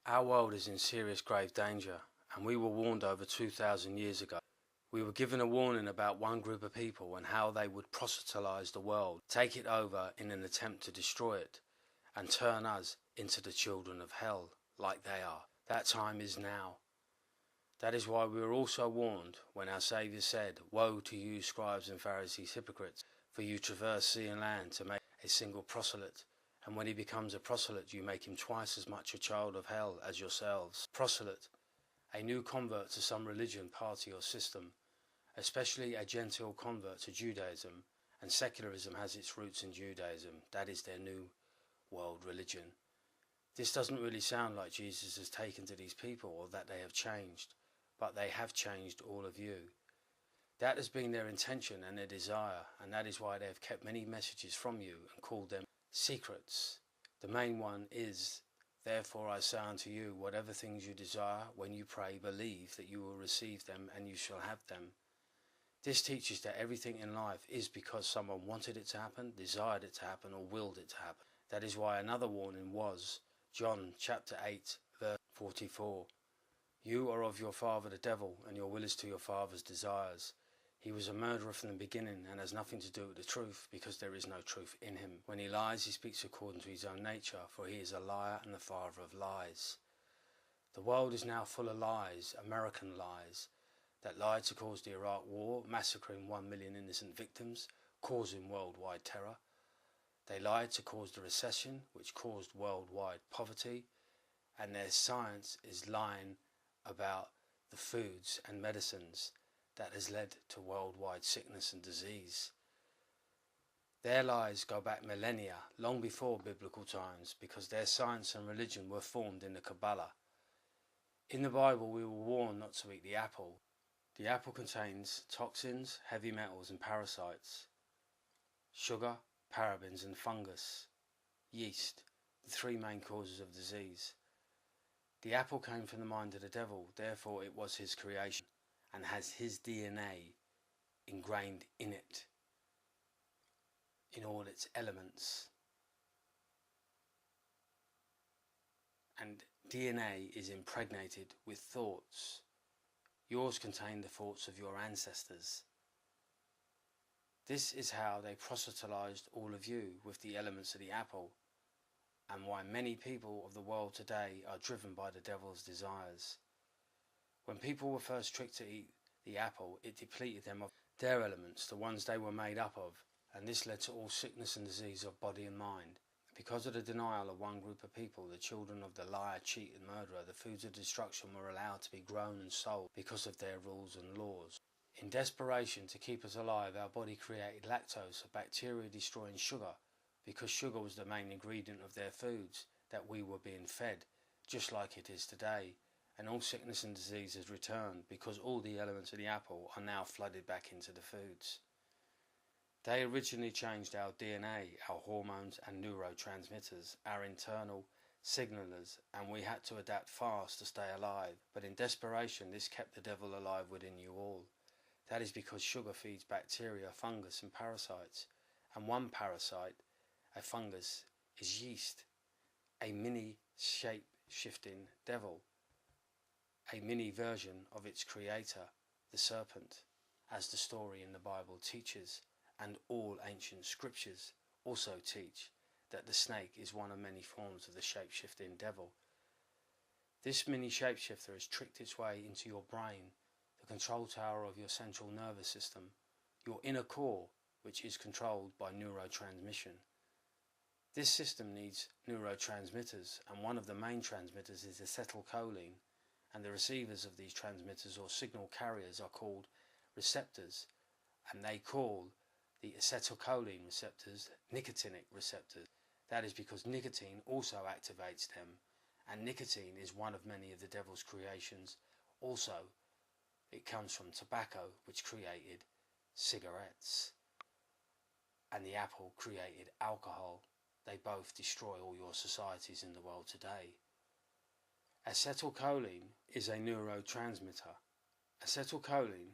Our world is in serious grave danger, and we were warned over 2,000 years ago. We were given a warning about one group of people and how they would proselytize the world, take it over in an attempt to destroy it, and turn us into the children of hell, like they are. That time is now. That is why we were also warned when our Saviour said, "Woe to you, scribes and Pharisees, hypocrites, for you traverse sea and land to make a single proselyte. And when he becomes a proselyte, you make him twice as much a child of hell as yourselves." Proselyte, a new convert to some religion, party or system, especially a Gentile convert to Judaism, and secularism has its roots in Judaism. That is their new world religion. This doesn't really sound like Jesus has taken to these people or that they have changed, but they have changed all of you. That has been their intention and their desire, and that is why they have kept many messages from you and called them secrets. The main one is, "Therefore I say unto you, whatever things you desire, when you pray, believe that you will receive them and you shall have them." This teaches that everything in life is because someone wanted it to happen, desired it to happen, or willed it to happen. That is why another warning was John chapter 8 verse 44. "You are of your father the devil, and your will is to your father's desires. He was a murderer from the beginning and has nothing to do with the truth, because there is no truth in him. When he lies, he speaks according to his own nature, for he is a liar and the father of lies." The world is now full of lies, American lies, that lied to cause the Iraq War, massacring 1 million innocent victims, causing worldwide terror. They lied to cause the recession, which caused worldwide poverty, and their science is lying about the foods and medicines that has led to worldwide sickness and disease. Their lies go back millennia, long before biblical times, because their science and religion were formed in the Kabbalah. In the Bible we were warned not to eat the apple. The apple contains toxins, heavy metals and parasites, sugar, parabens and fungus, yeast, the three main causes of disease. The apple came from the mind of the devil, therefore it was his creation and has his DNA ingrained in it, in all its elements. And DNA is impregnated with thoughts. Yours contain the thoughts of your ancestors. This is how they proselytized all of you with the elements of the apple, and why many people of the world today are driven by the devil's desires. When people were first tricked to eat the apple, it depleted them of their elements, the ones they were made up of, and this led to all sickness and disease of body and mind. Because of the denial of one group of people, the children of the liar, cheat and murderer, the foods of destruction were allowed to be grown and sold because of their rules and laws. In desperation to keep us alive, our body created lactose, a bacteria-destroying sugar, because sugar was the main ingredient of their foods that we were being fed, just like it is today. And all sickness and disease has returned because all the elements of the apple are now flooded back into the foods. They originally changed our DNA, our hormones and neurotransmitters, our internal signalers, and we had to adapt fast to stay alive. But in desperation, this kept the devil alive within you all. That is because sugar feeds bacteria, fungus and parasites. And one parasite, a fungus, is yeast, a mini shape-shifting devil, a mini version of its creator, the serpent, as the story in the Bible teaches. And all ancient scriptures also teach that the snake is one of many forms of the shape-shifting devil. This mini shapeshifter has tricked its way into your brain, the control tower of your central nervous system, your inner core, which is controlled by neurotransmission. This system needs neurotransmitters, and one of the main transmitters is acetylcholine, and the receivers of these transmitters or signal carriers are called receptors, and they call the acetylcholine receptors nicotinic receptors. That is because nicotine also activates them, and nicotine is one of many of the devil's creations. Also, it comes from tobacco, which created cigarettes, and the apple created alcohol. They both destroy all your societies in the world today. Acetylcholine is a neurotransmitter. Acetylcholine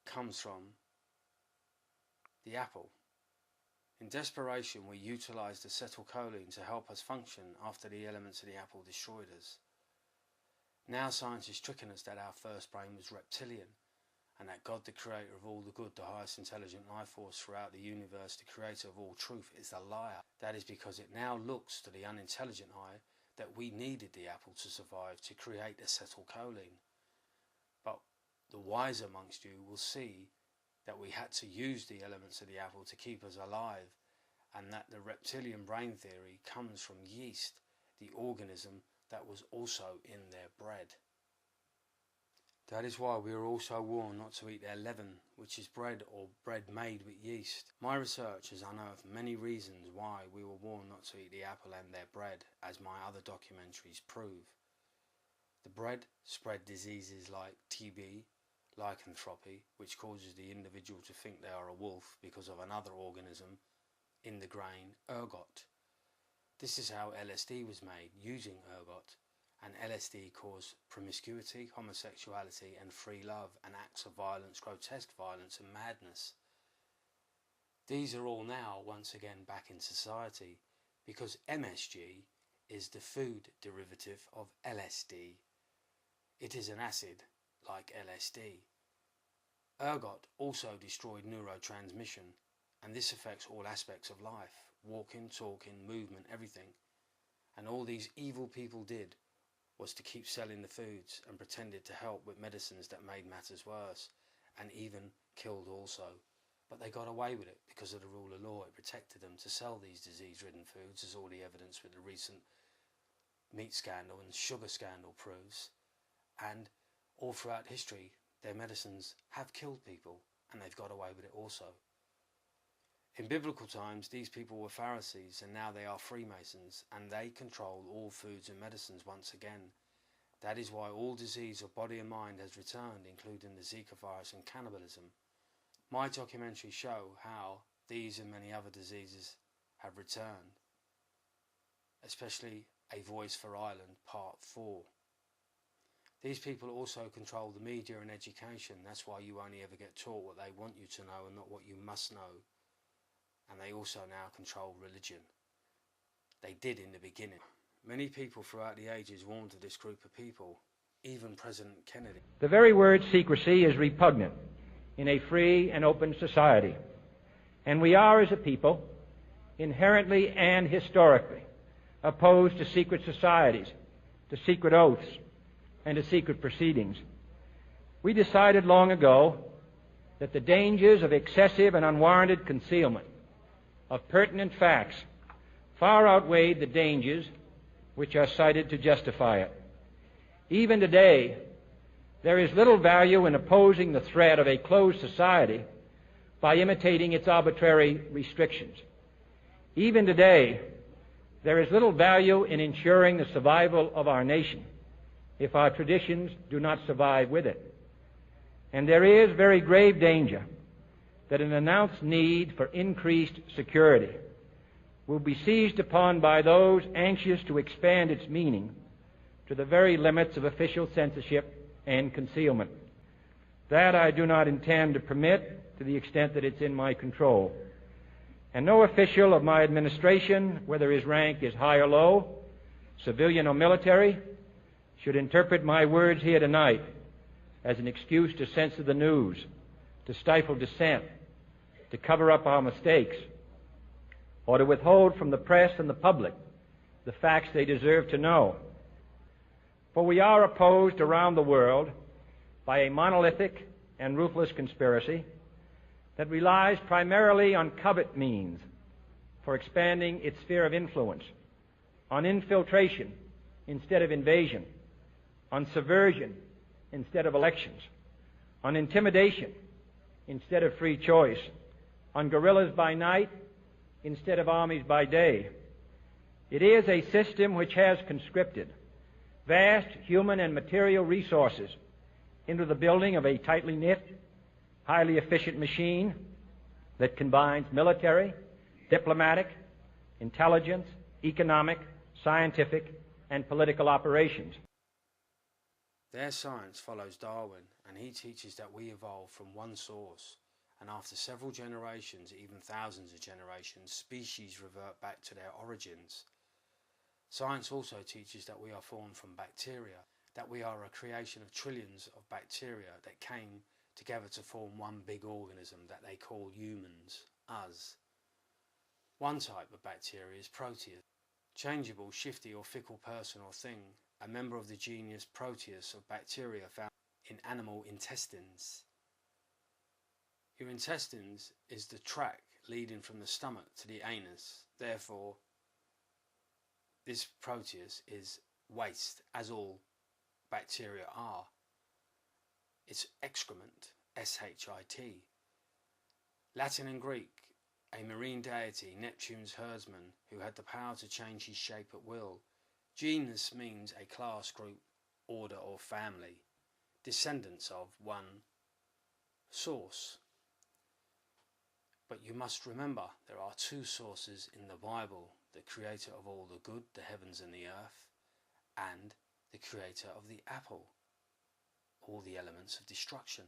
comes from the apple. In desperation, we utilised acetylcholine to help us function after the elements of the apple destroyed us. Now science is tricking us that our first brain was reptilian, and that God, the creator of all the good, the highest intelligent life force throughout the universe, the creator of all truth, is a liar. That is because it now looks to the unintelligent eye that we needed the apple to survive, to create acetylcholine. But the wise amongst you will see that we had to use the elements of the apple to keep us alive, and that the reptilian brain theory comes from yeast, the organism that was also in their bread. That is why we are also warned not to eat their leaven, which is bread or bread made with yeast. My research has unearthed many reasons why we were warned not to eat the apple and their bread, as my other documentaries prove. The bread spread diseases like TB, lycanthropy, which causes the individual to think they are a wolf because of another organism in the grain, ergot. This is how LSD was made, using ergot, and LSD caused promiscuity, homosexuality and free love, and acts of violence, grotesque violence and madness. These are all now once again back in society because MSG is the food derivative of LSD. It is an acid like LSD. Ergot also destroyed neurotransmission, and this affects all aspects of life, walking, talking, movement, everything. And all these evil people did was to keep selling the foods and pretended to help with medicines that made matters worse and even killed also. But they got away with it because of the rule of law. It protected them to sell these disease-ridden foods, as all the evidence with the recent meat scandal and sugar scandal proves. And all throughout history, their medicines have killed people, and they've got away with it also. In biblical times, these people were Pharisees, and now they are Freemasons, and they control all foods and medicines once again. That is why all disease of body and mind has returned, including the Zika virus and cannibalism. My documentaries show how these and many other diseases have returned, especially A Voice for Ireland, Part 4. These people also control the media and education. That's why you only ever get taught what they want you to know and not what you must know. And they also now control religion. They did in the beginning. Many people throughout the ages warned of this group of people, even President Kennedy. The very word secrecy is repugnant in a free and open society. And we are, as a people, inherently and historically opposed to secret societies, to secret oaths, and to secret proceedings. We decided long ago that the dangers of excessive and unwarranted concealment of pertinent facts far outweighed the dangers which are cited to justify it. Even today, there is little value in opposing the threat of a closed society by imitating its arbitrary restrictions. Even today, there is little value in ensuring the survival of our nation if our traditions do not survive with it. And there is very grave danger that an announced need for increased security will be seized upon by those anxious to expand its meaning to the very limits of official censorship and concealment. That I do not intend to permit to the extent that it's in my control. And no official of my administration, whether his rank is high or low, civilian or military, should interpret my words here tonight as an excuse to censor the news, to stifle dissent, to cover up our mistakes, or to withhold from the press and the public the facts they deserve to know. For we are opposed around the world by a monolithic and ruthless conspiracy that relies primarily on covert means for expanding its sphere of influence, on infiltration instead of invasion, on subversion instead of elections, on intimidation instead of free choice, on guerrillas by night instead of armies by day. It is a system which has conscripted vast human and material resources into the building of a tightly knit, highly efficient machine that combines military, diplomatic, intelligence, economic, scientific, and political operations. Their science follows Darwin, and he teaches that we evolved from one source, and after several generations, even thousands of generations, species revert back to their origins. Science also teaches that we are formed from bacteria, that we are a creation of trillions of bacteria that came together to form one big organism that they call humans, us. One type of bacteria is Proteus, changeable, shifty or fickle person or thing, a member of the genus Proteus of bacteria found in animal intestines. Your intestines is the track leading from the stomach to the anus. Therefore, this Proteus is waste, as all bacteria are. It's excrement, S-H-I-T. Latin and Greek, a marine deity, Neptune's herdsman, who had the power to change his shape at will. Genus means a class, group, order or family, descendants of one source. But you must remember there are two sources in the Bible, the creator of all the good, the heavens and the earth, and the creator of the apple, all the elements of destruction.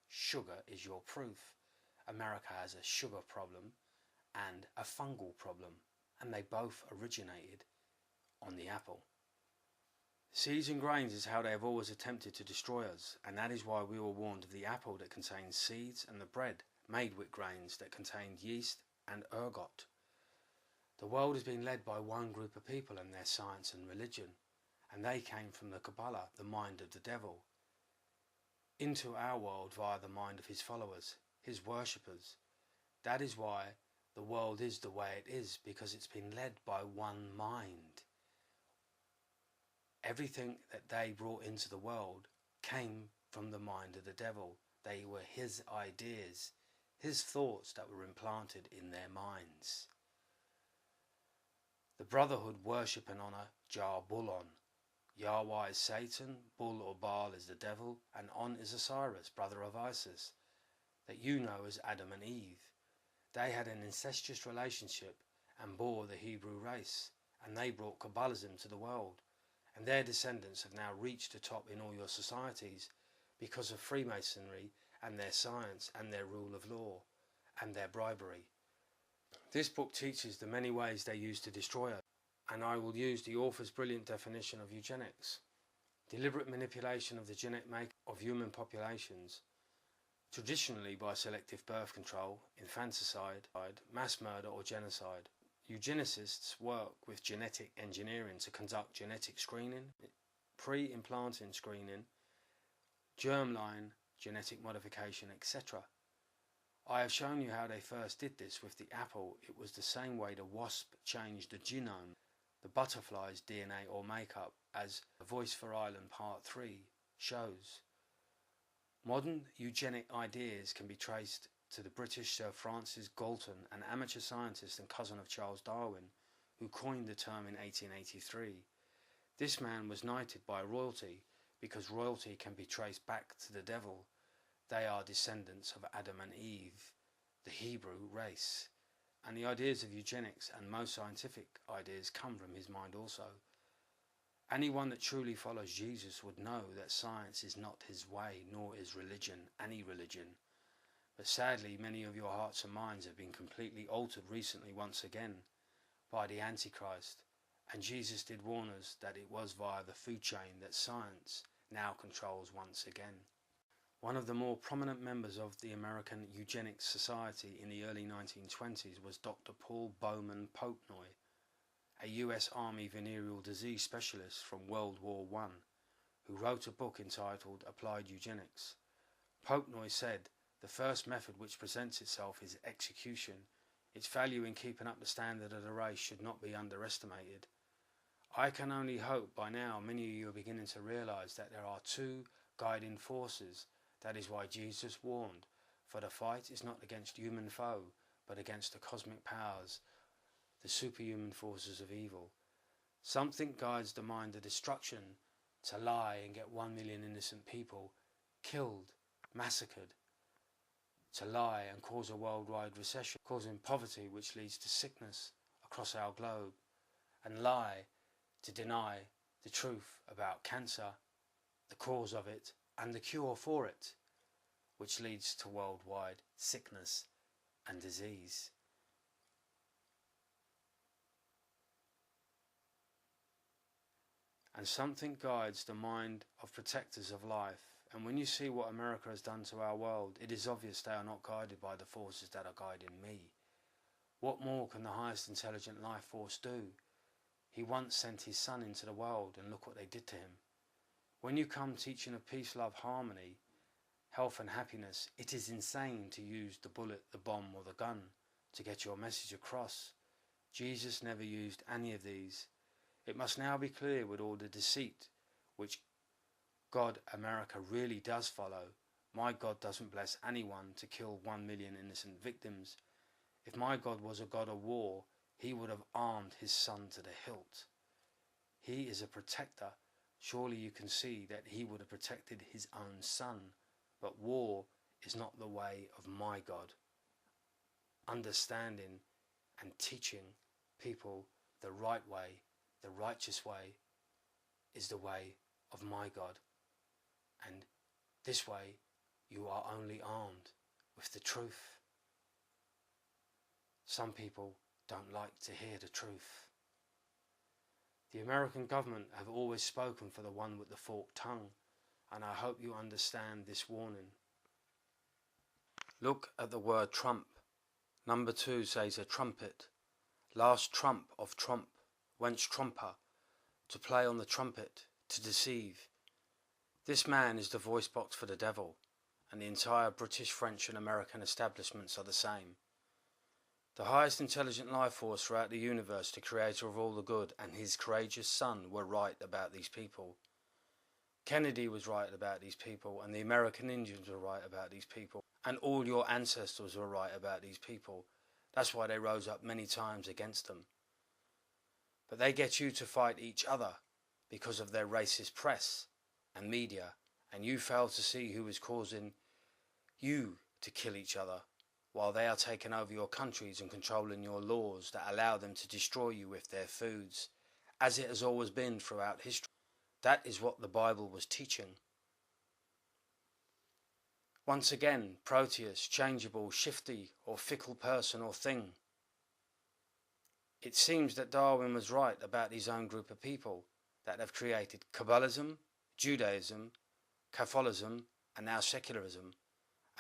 Sugar is your proof. America has a sugar problem and a fungal problem, and they both originated on the apple. Seeds and grains is how they have always attempted to destroy us, and that is why we were warned of the apple that contains seeds and the bread made with grains that contained yeast and ergot. The world has been led by one group of people and their science and religion, and they came from the Kabbalah, the mind of the devil, into our world via the mind of his followers, his worshippers. That is why the world is the way it is, because it's been led by one mind. Everything that they brought into the world came from the mind of the devil. They were his ideas, his thoughts that were implanted in their minds. The Brotherhood worship and honour Jah-Bull-On. Yahweh is Satan, Bull or Baal is the devil, and On is Osiris, brother of Isis, that you know as Adam and Eve. They had an incestuous relationship and bore the Hebrew race, and they brought Kabbalism to the world, and their descendants have now reached the top in all your societies because of Freemasonry and their science and their rule of law and their bribery. This book teaches the many ways they use to destroy us, and I will use the author's brilliant definition of eugenics: deliberate manipulation of the genetic makeup of human populations, traditionally by selective birth control, infanticide, mass murder or genocide. Eugenicists work with genetic engineering to conduct genetic screening, pre-implanting screening, germline genetic modification, etc. I have shown you how they first did this with the apple. It was the same way the wasp changed the genome, the butterfly's DNA or makeup, as The Voice for Ireland Part 3 shows. Modern eugenic ideas can be traced to the British Sir Francis Galton, an amateur scientist and cousin of Charles Darwin, who coined the term in 1883. This man was knighted by royalty because royalty can be traced back to the devil. They are descendants of Adam and Eve, the Hebrew race. And the ideas of eugenics and most scientific ideas come from his mind also. Anyone that truly follows Jesus would know that science is not his way, nor is religion any religion. But sadly, many of your hearts and minds have been completely altered recently once again by the Antichrist. And Jesus did warn us that it was via the food chain that science now controls once again. One of the more prominent members of the American Eugenics Society in the early 1920s was Dr. Paul Bowman Polknoy, a US Army venereal disease specialist from World War I, who wrote a book entitled Applied Eugenics. Polknoy said, "The first method which presents itself is execution. Its value in keeping up the standard of the race should not be underestimated." I can only hope by now many of you are beginning to realize that there are two guiding forces. That is why Jesus warned, "For the fight is not against human foe, but against the cosmic powers, the superhuman forces of evil." Something guides the mind of destruction to lie and get 1 million innocent people killed, massacred, to lie and cause a worldwide recession, causing poverty which leads to sickness across our globe, and lie to deny the truth about cancer, the cause of it, and the cure for it, which leads to worldwide sickness and disease. And something guides the mind of protectors of life. And when you see what America has done to our world, it is obvious they are not guided by the forces that are guiding me. What more can the highest intelligent life force do? He once sent his son into the world, and look what they did to him. When you come teaching of peace, love, harmony, health and happiness, it is insane to use the bullet, the bomb or the gun to get your message across. Jesus never used any of these. It must now be clear with all the deceit which God America really does follow. My God doesn't bless anyone to kill 1 million innocent victims. If my God was a God of war, he would have armed his son to the hilt. He is a protector. Surely you can see that he would have protected his own son. But war is not the way of my God. Understanding and teaching people the right way, the righteous way, is the way of my God. And this way you are only armed with the truth. Some people don't like to hear the truth. The American government have always spoken for the one with the forked tongue, and I hope you understand this warning. Look at the word trump. Number 2 says a trumpet. Last trump of trump, whence trumper, to play on the trumpet, to deceive. This man is the voice box for the devil, and the entire British, French and American establishments are the same. The highest intelligent life force throughout the universe, the creator of all the good, and his courageous son were right about these people. Kennedy was right about these people, and the American Indians were right about these people, and all your ancestors were right about these people. That's why they rose up many times against them. But they get you to fight each other because of their racist press and media, and you fail to see who is causing you to kill each other, while they are taking over your countries and controlling your laws that allow them to destroy you with their foods, as it has always been throughout history. That is what the Bible was teaching. Once again, Proteus, changeable, shifty, or fickle person or thing. It seems that Darwin was right about his own group of people that have created Kabbalism, Judaism, Catholicism, and now secularism.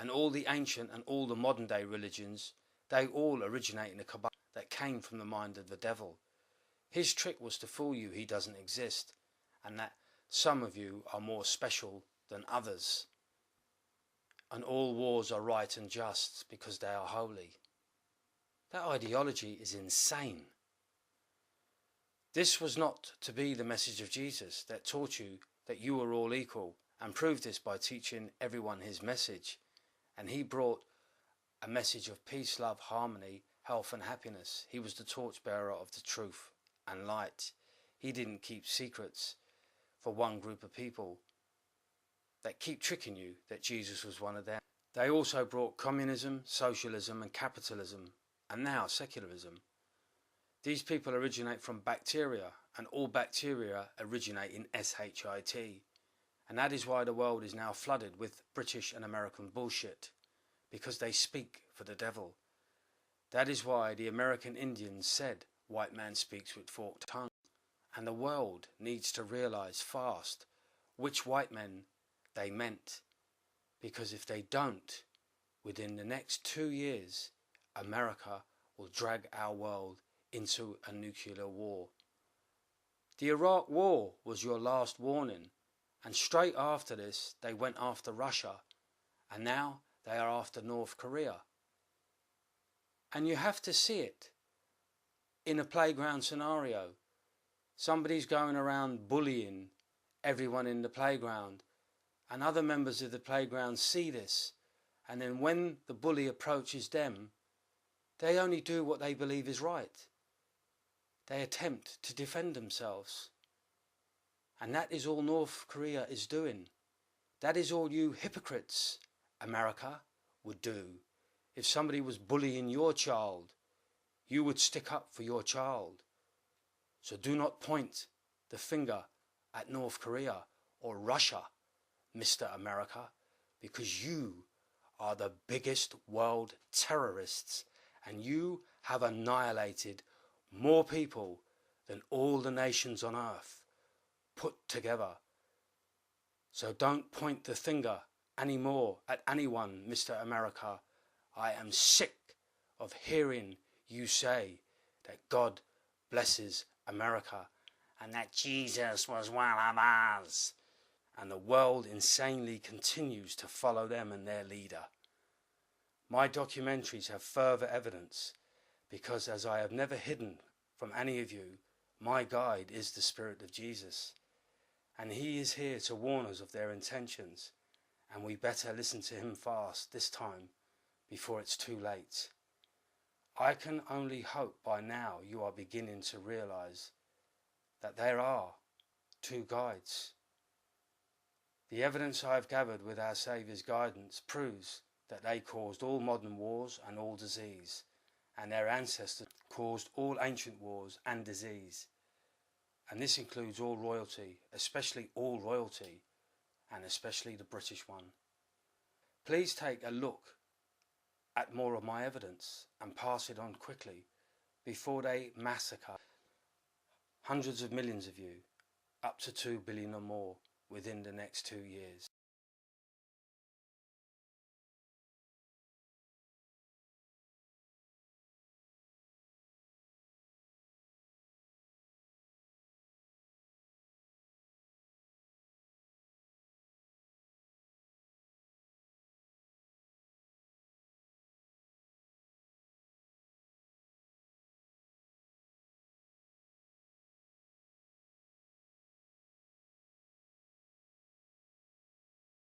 And all the ancient and all the modern day religions, they all originate in a Kabbalah that came from the mind of the devil. His trick was to fool you he doesn't exist, and that some of you are more special than others. And all wars are right and just because they are holy. That ideology is insane. This was not to be the message of Jesus that taught you that you were all equal, and proved this by teaching everyone his message. And he brought a message of peace, love, harmony, health and happiness. He was the torchbearer of the truth and light. He didn't keep secrets for one group of people that keep tricking you that Jesus was one of them. They also brought communism, socialism and capitalism, and now secularism. These people originate from bacteria, and all bacteria originate in shit. And that is why the world is now flooded with British and American bullshit, because they speak for the devil. That is why the American Indians said, white man speaks with forked tongue. And the world needs to realize fast which white men they meant. Because if they don't, within the next 2 years, America will drag our world into a nuclear war. The Iraq War was your last warning. And straight after this, they went after Russia, and now they are after North Korea. And you have to see it in a playground scenario. Somebody's going around bullying everyone in the playground, and other members of the playground see this, and then when the bully approaches them, they only do what they believe is right. They attempt to defend themselves. And that is all North Korea is doing. That is all you hypocrites, America, would do. If somebody was bullying your child, you would stick up for your child. So do not point the finger at North Korea or Russia, Mr. America, because you are the biggest world terrorists, and you have annihilated more people than all the nations on earth. put together. So don't point the finger anymore at anyone, Mr. America. I am sick of hearing you say that God blesses America and that Jesus was one of us, and the world insanely continues to follow them and their leader. My documentaries have further evidence, because as I have never hidden from any of you, my guide is the Spirit of Jesus, and he is here to warn us of their intentions, and we better listen to him fast this time before it's too late. I can only hope by now you are beginning to realize that there are two guides. The evidence I have gathered with our Saviour's guidance proves that they caused all modern wars and all disease, and their ancestors caused all ancient wars and disease. And this includes all royalty, especially all royalty, and especially the British one. Please take a look at more of my evidence and pass it on quickly before they massacre hundreds of millions of you, up to 2 billion or more, within the next 2 years.